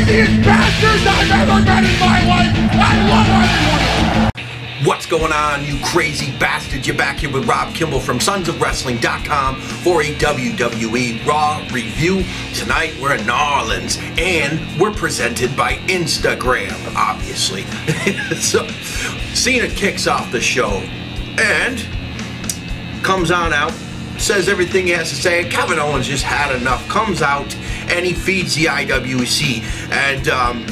craziest bastards I've ever met in my life. I love everyone. What's going on, you crazy bastards? You're back here with Rob Kimball from sonsofwrestling.com for a WWE Raw review. Tonight we're in New Orleans and we're presented by Instagram, obviously. So Cena kicks off the show and comes on out, says everything he has to say. Kevin Owens just had enough, comes out and he feeds the IWC and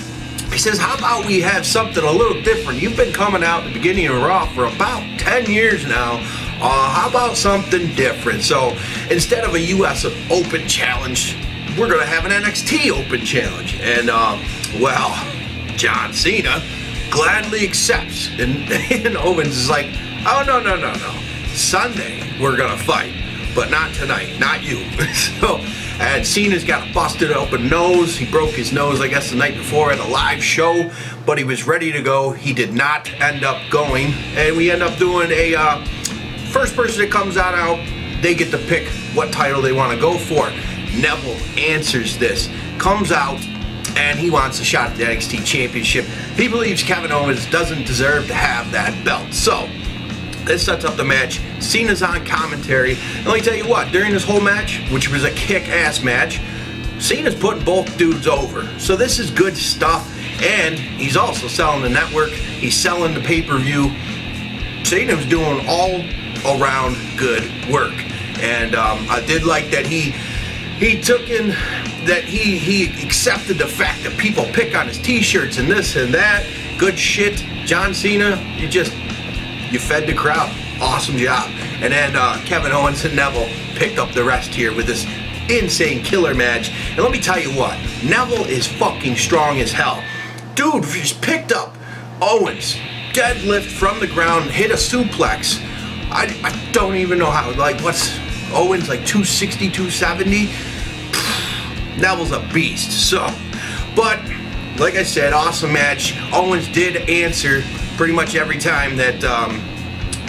he says, how about we have something a little different? You've been coming out at the beginning of Raw for about 10 years now. How about something different? So instead of a US Open challenge, we're going to have an NXT Open challenge. And, well, John Cena gladly accepts. And Owens is like, oh, no. Sunday, we're going to fight. But not tonight, not you. And Cena's got a busted open nose. He broke his nose, I guess, the night before at a live show, but he was ready to go. He did not end up going, and we end up doing a first person that comes out, they get to pick what title they want to go for. Neville answers this, comes out, and he wants a shot at the NXT Championship. He believes Kevin Owens doesn't deserve to have that belt. So this sets up the match. Cena's on commentary. And let me tell you what, during this whole match, which was a kick-ass match, Cena's putting both dudes over. So this is good stuff. And he's also selling the network. He's selling the pay-per-view. Cena's doing all around good work. And I did like that he took in, that he accepted the fact that people pick on his t-shirts and this and that. Good shit. John Cena, you fed the crowd. Awesome job. And then Kevin Owens and Neville picked up the rest here with this insane killer match. And let me tell you what, Neville is fucking strong as hell. Dude just picked up Owens, deadlift from the ground, hit a suplex. I don't even know how, like, what's Owens, like 260, 270? Neville's a beast. So, but like I said, awesome match. Owens did answer pretty much every time that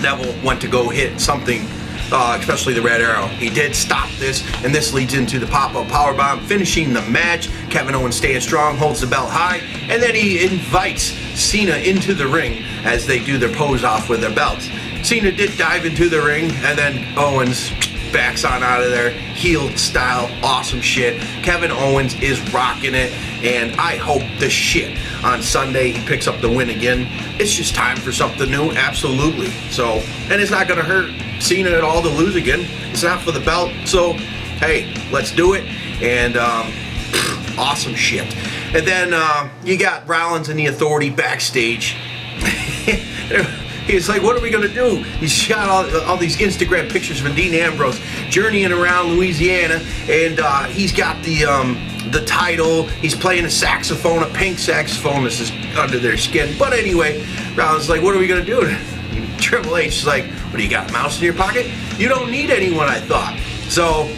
Neville went to go hit something, especially the red arrow. He did stop this, and this leads into the pop-up powerbomb, finishing the match. Kevin Owens stands strong, holds the belt high, and then he invites Cena into the ring as they do their pose off with their belts. Cena did dive into the ring, and then Owens backs on out of there, heel style, awesome shit. Kevin Owens is rocking it, and I hope the shit on Sunday he picks up the win again. It's just time for something new, absolutely. So, and it's not gonna hurt Cena at all to lose again. It's not for the belt, so hey, let's do it. And awesome shit. And then you got Rollins and the Authority backstage. He's like, what are we going to do? He's shot all these Instagram pictures of Dean Ambrose journeying around Louisiana, and he's got the title. He's playing a saxophone, a pink saxophone. This is under their skin. But anyway, Rollins like, what are we going to do? And Triple H is like, what do you got, a mouse in your pocket? You don't need anyone, I thought. So,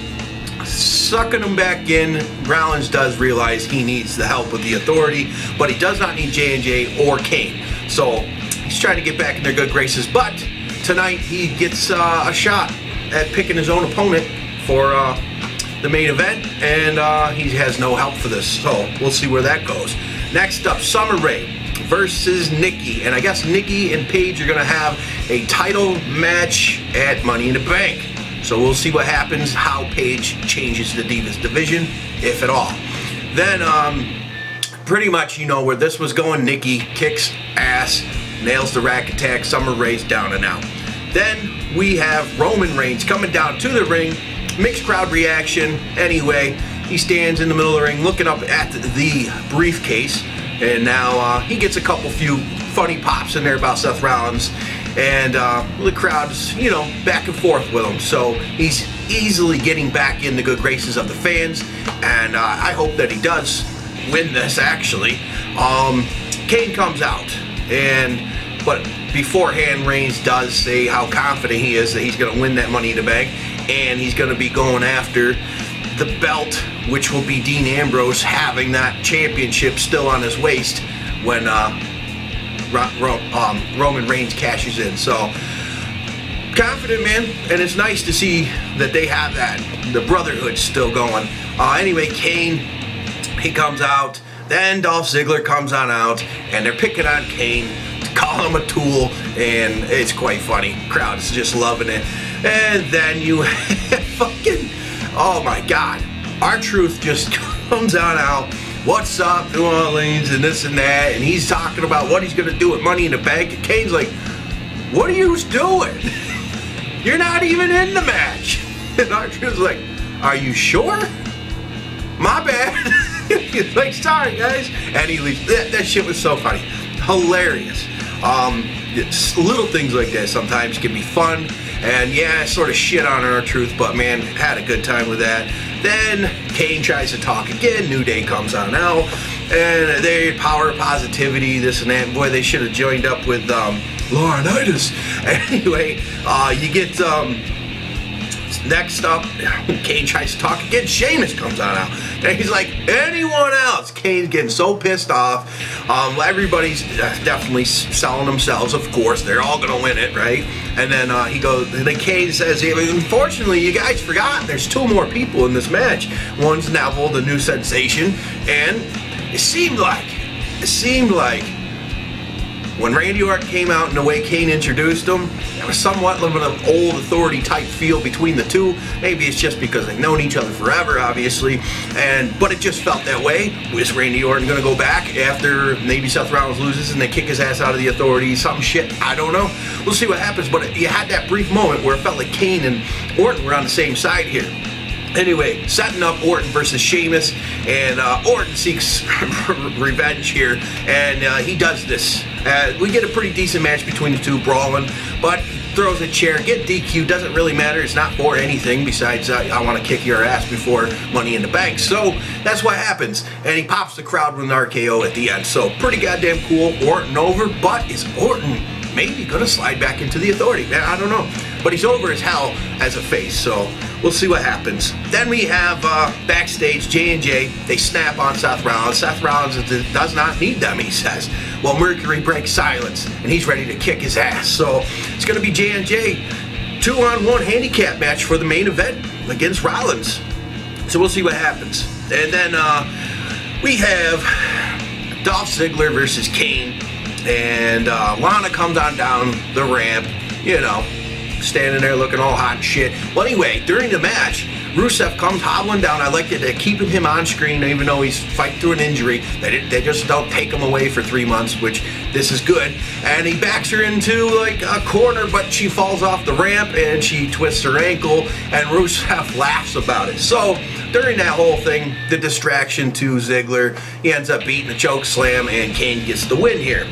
sucking him back in, Rollins does realize he needs the help of the Authority, but he does not need J&J or Kane. So he's trying to get back in their good graces, but tonight he gets a shot at picking his own opponent for the main event, and he has no help for this, so we'll see where that goes. Next up, Summer Rae versus Nikki, and I guess Nikki and Paige are going to have a title match at Money in the Bank. So we'll see what happens, how Paige changes the Divas division, if at all. Then, pretty much you know where this was going. Nikki kicks ass, nails the rack attack, Summer Rae's down and out. Then we have Roman Reigns coming down to the ring, mixed crowd reaction. Anyway, he stands in the middle of the ring looking up at the briefcase, and now he gets a few funny pops in there about Seth Rollins, and the crowd's, you know, back and forth with him. So he's easily getting back in the good graces of the fans, and I hope that he does win this, actually. Kane comes out, but beforehand, Reigns does say how confident he is that he's going to win that Money in the Bank, and he's going to be going after the belt, which will be Dean Ambrose having that championship still on his waist when Roman Reigns cashes in. So confident, man, and it's nice to see that they have that. The brotherhood's still going. Anyway, Kane, he comes out, Then Dolph Ziggler comes on out, and they're picking on Kane, call him a tool, and it's quite funny. Crowd is just loving it. And then you fucking, oh my God, R-Truth just comes on out. What's up, New Orleans, and this and that, and he's talking about what he's gonna do with Money in the Bank. And Kane's like, what are you doing? You're not even in the match. And R-Truth's like, are you sure? My bad. He's like, sorry guys, and he leaves. That shit was so funny, hilarious. Little things like that sometimes can be fun, and yeah, sort of shit on R-Truth, but man, had a good time with that. Then Kane tries to talk again. New Day comes on out, and they power positivity, this and that. And boy, they should have joined up with Laurinaitis. Anyway, you get next up, Kane tries to talk again. Sheamus comes on out, and he's like, anyone else? Kane's getting so pissed off. Everybody's definitely selling themselves, of course. They're all gonna win it, right? And then he goes, then Kane says, unfortunately, you guys forgot there's 2 more people in this match. One's Neville, the new sensation, and it seemed like when Randy Orton came out and the way Kane introduced him, there was somewhat of an old authority type feel between the two. Maybe it's just because they've known each other forever, obviously, but it just felt that way. Was Randy Orton going to go back after maybe Seth Rollins loses and they kick his ass out of the authority? Some shit, I don't know. We'll see what happens, but you had that brief moment where it felt like Kane and Orton were on the same side here. Anyway, setting up Orton versus Sheamus, and Orton seeks revenge here, and he does this. We get a pretty decent match between the two, brawling, but he throws a chair, get DQ, doesn't really matter, it's not for anything besides I want to kick your ass before Money in the Bank. So that's what happens, and he pops the crowd with an RKO at the end. So pretty goddamn cool. Orton over, but is Orton maybe gonna slide back into the authority? Man, I don't know, but he's over as hell as a face, so we'll see what happens. Then we have backstage J&J. They snap on Seth Rollins. Seth Rollins does not need them, he says. Well, Mercury breaks silence, and he's ready to kick his ass. So it's going to be J&J 2-on-1 handicap match for the main event against Rollins. So we'll see what happens. And then we have Dolph Ziggler versus Kane, and Lana comes on down the ramp, you know, standing there looking all hot and shit. Well, anyway, during the match, Rusev comes hobbling down. I like that they're keeping him on screen, even though he's fighting through an injury. They just don't take him away for 3 months, which this is good. And he backs her into like a corner, but she falls off the ramp and she twists her ankle, and Rusev laughs about it. So during that whole thing, the distraction to Ziggler, he ends up beating a choke slam, and Kane gets the win here.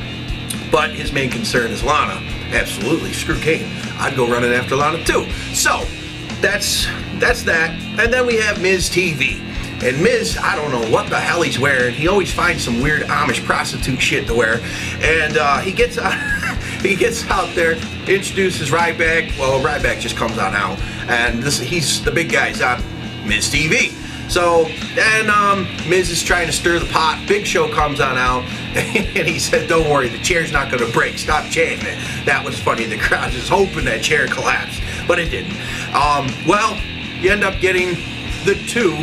But his main concern is Lana. Absolutely, screw Kane. I'd go running after Lana too. So that's that. And then we have Miz TV. And Miz, I don't know what the hell he's wearing. He always finds some weird Amish prostitute shit to wear. And he gets out there, introduces Ryback. Well, Ryback just comes on out, and he's the big guy's on Miz TV. So then Miz is trying to stir the pot. Big Show comes on out, and he said, don't worry, the chair's not going to break. Stop chanting it. That was funny. The crowd was hoping that chair collapsed, but it didn't. Well, you end up getting the two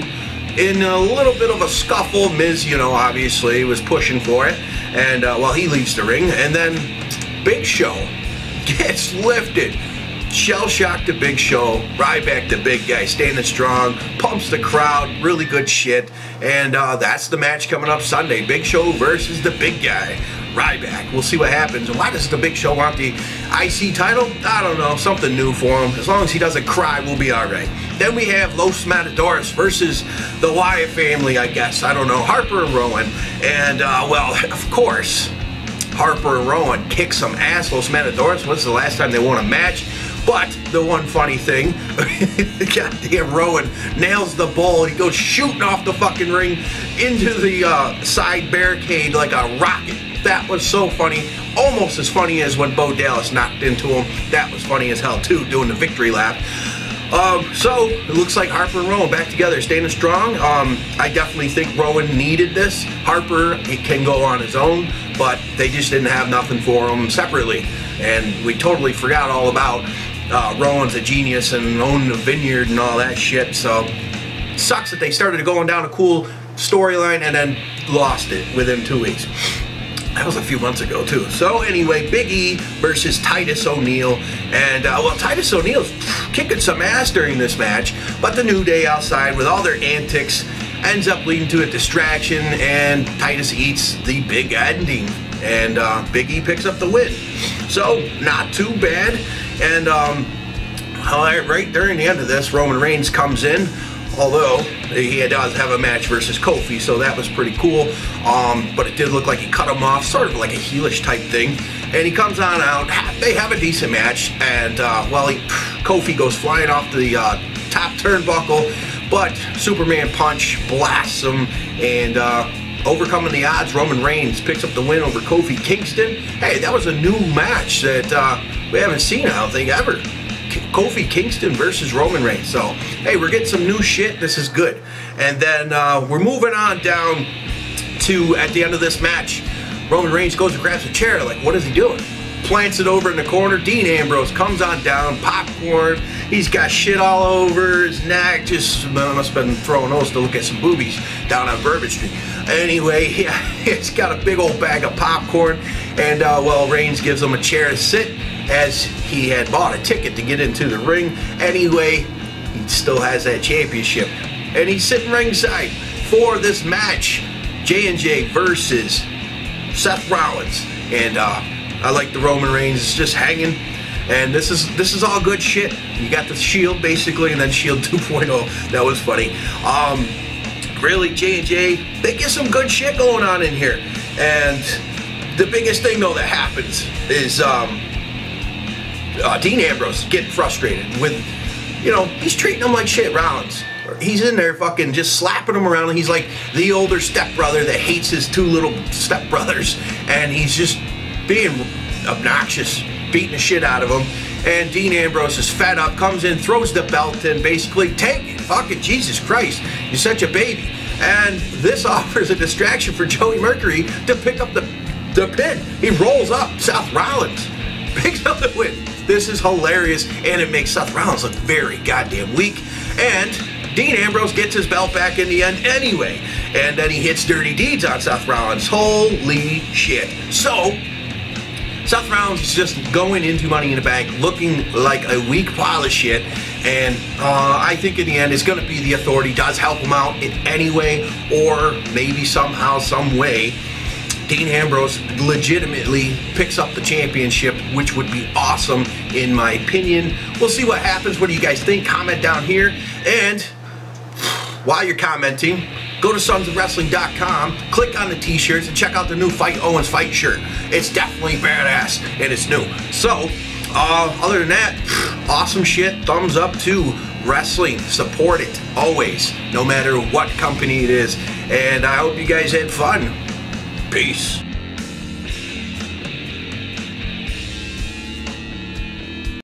in a little bit of a scuffle. Miz, you know, obviously was pushing for it, and well, he leaves the ring, and then Big Show gets lifted. Shell-shocked the Big Show, Ryback the big guy, standing strong, pumps the crowd, really good shit, and that's the match coming up Sunday. Big Show versus the big guy, Ryback. We'll see what happens. Why does the Big Show want the IC title? I don't know, something new for him. As long as he doesn't cry, we'll be alright. Then we have Los Matadores versus the Wyatt family, I guess. I don't know, Harper and Rowan, and well, of course, Harper and Rowan kick some ass. Los Matadores, when's the last time they won a match? But the one funny thing, goddamn Rowan nails the ball. He goes shooting off the fucking ring into the side barricade like a rocket. That was so funny. Almost as funny as when Bo Dallas knocked into him. That was funny as hell too, doing the victory lap. So it looks like Harper and Rowan back together, standing strong. I definitely think Rowan needed this. Harper, he can go on his own, but they just didn't have nothing for him separately. And we totally forgot all about Rowan's a genius and owning a vineyard and all that shit. So sucks that they started going down a cool storyline and then lost it within 2 weeks. That was a few months ago too. So anyway, Big E versus Titus ONeil, and well, Titus ONeil's kicking some ass during this match, but the New Day outside with all their antics ends up leading to a distraction, and Titus eats the big ending, and Big E picks up the win. So not too bad. And right during the end of this, Roman Reigns comes in. Although he does have a match versus Kofi, so that was pretty cool. But it did look like he cut him off, sort of like a heelish type thing. And he comes on out. They have a decent match, and well, Kofi goes flying off the top turnbuckle, but Superman punch blasts him, and overcoming the odds, Roman Reigns picks up the win over Kofi Kingston. Hey, that was a new match that we haven't seen, I don't think, ever. Kofi Kingston versus Roman Reigns. So, hey, we're getting some new shit. This is good. And then we're moving on down to, at the end of this match, Roman Reigns goes and grabs a chair. Like, what is he doing? Plants it over in the corner. Dean Ambrose comes on down, popcorn. He's got shit all over his neck. Just must have been throwing those to look at some boobies down on Bourbon Street. Anyway, yeah, he's got a big old bag of popcorn. And, well, Reigns gives him a chair to sit, as he had bought a ticket to get into the ring. Anyway, he still has that championship. And he's sitting ringside for this match. J&J versus Seth Rollins. And I like the Roman Reigns just hanging. And this is all good shit. You got the Shield basically, and then Shield 2.0. That was funny. Really, J&J, they get some good shit going on in here. And the biggest thing though that happens is Dean Ambrose getting frustrated with, you know, he's treating him like shit, Rollins. He's in there fucking just slapping him around, and he's like the older stepbrother that hates his two little stepbrothers, and he's just being obnoxious, beating the shit out of him. And Dean Ambrose is fed up, comes in, throws the belt in, basically, take it, fucking Jesus Christ, you're such a baby. And this offers a distraction for Joey Mercury to pick up the pin. He rolls up Seth Rollins, picks up the win. This is hilarious, and it makes Seth Rollins look very goddamn weak. And Dean Ambrose gets his belt back in the end anyway. And then he hits Dirty Deeds on Seth Rollins. Holy shit. So, Seth Rollins is just going into Money in the Bank looking like a weak pile of shit. And I think in the end it's going to be the Authority does help him out in any way, or maybe somehow, some way, Dean Ambrose legitimately picks up the championship, which would be awesome in my opinion. We'll see what happens. What do you guys think? Comment down here. And while you're commenting, go to sonsofwrestling.com, click on the t-shirts, and check out the new Owens fight shirt. It's definitely badass, and it's new. So, other than that, awesome shit. Thumbs up to wrestling. Support it, always, no matter what company it is. And I hope you guys had fun. Peace.